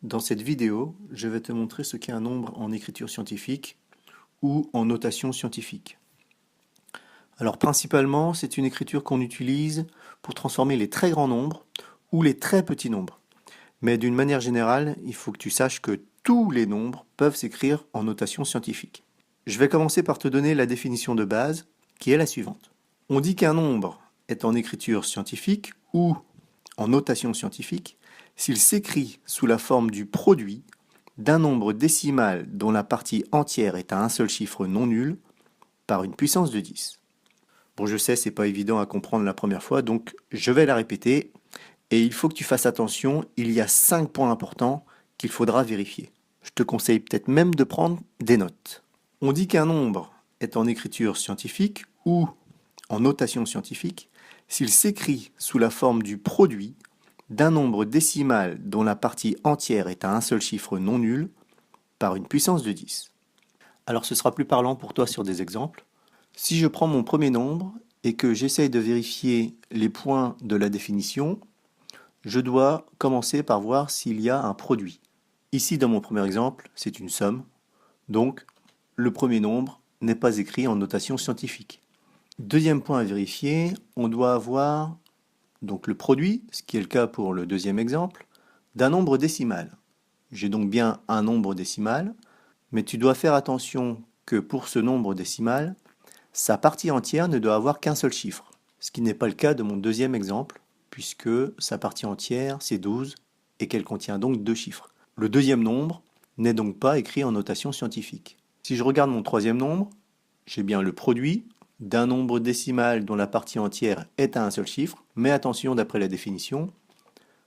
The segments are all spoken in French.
Dans cette vidéo, je vais te montrer ce qu'est un nombre en écriture scientifique ou en notation scientifique. Alors principalement, c'est une écriture qu'on utilise pour transformer les très grands nombres ou les très petits nombres. Mais d'une manière générale, il faut que tu saches que tous les nombres peuvent s'écrire en notation scientifique. Je vais commencer par te donner la définition de base, qui est la suivante. On dit qu'un nombre est en écriture scientifique ou en notation scientifique s'il s'écrit sous la forme du produit d'un nombre décimal dont la partie entière est à un seul chiffre non nul par une puissance de 10. Bon, je sais, c'est pas évident à comprendre la première fois, donc je vais la répéter. Et il faut que tu fasses attention, il y a 5 points importants qu'il faudra vérifier. Je te conseille peut-être même de prendre des notes. On dit qu'un nombre est en écriture scientifique ou en notation scientifique s'il s'écrit sous la forme du produit d'un nombre décimal dont la partie entière est à un seul chiffre non nul par une puissance de 10. Alors ce sera plus parlant pour toi sur des exemples. Si je prends mon premier nombre et que j'essaye de vérifier les points de la définition, je dois commencer par voir s'il y a un produit. Ici, dans mon premier exemple, c'est une somme, donc le premier nombre n'est pas écrit en notation scientifique. Deuxième point à vérifier, on doit avoir donc le produit, ce qui est le cas pour le deuxième exemple, d'un nombre décimal. J'ai donc bien un nombre décimal, mais tu dois faire attention que pour ce nombre décimal, sa partie entière ne doit avoir qu'un seul chiffre, ce qui n'est pas le cas de mon deuxième exemple, puisque sa partie entière, c'est 12, et qu'elle contient donc deux chiffres. Le deuxième nombre n'est donc pas écrit en notation scientifique. Si je regarde mon troisième nombre, j'ai bien le produit d'un nombre décimal dont la partie entière est à un seul chiffre, mais attention, d'après la définition,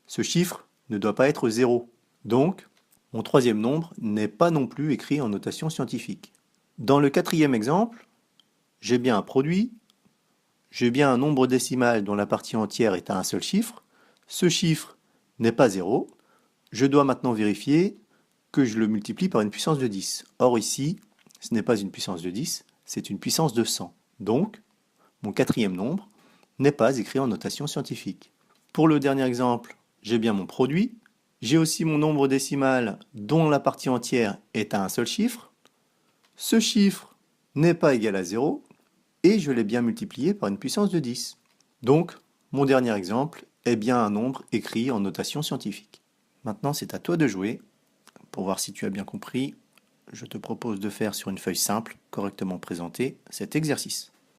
ce chiffre ne doit pas être 0. Donc, mon troisième nombre n'est pas non plus écrit en notation scientifique. Dans le quatrième exemple, j'ai bien un produit, j'ai bien un nombre décimal dont la partie entière est à un seul chiffre. Ce chiffre n'est pas 0. Je dois maintenant vérifier que je le multiplie par une puissance de 10. Or ici, ce n'est pas une puissance de 10, c'est une puissance de 100. Donc, mon quatrième nombre n'est pas écrit en notation scientifique. Pour le dernier exemple, j'ai bien mon produit. J'ai aussi mon nombre décimal dont la partie entière est à un seul chiffre. Ce chiffre n'est pas égal à 0 et je l'ai bien multiplié par une puissance de 10. Donc, mon dernier exemple est bien un nombre écrit en notation scientifique. Maintenant, c'est à toi de jouer. Pour voir si tu as bien compris, je te propose de faire sur une feuille simple, correctement présentée, cet exercice.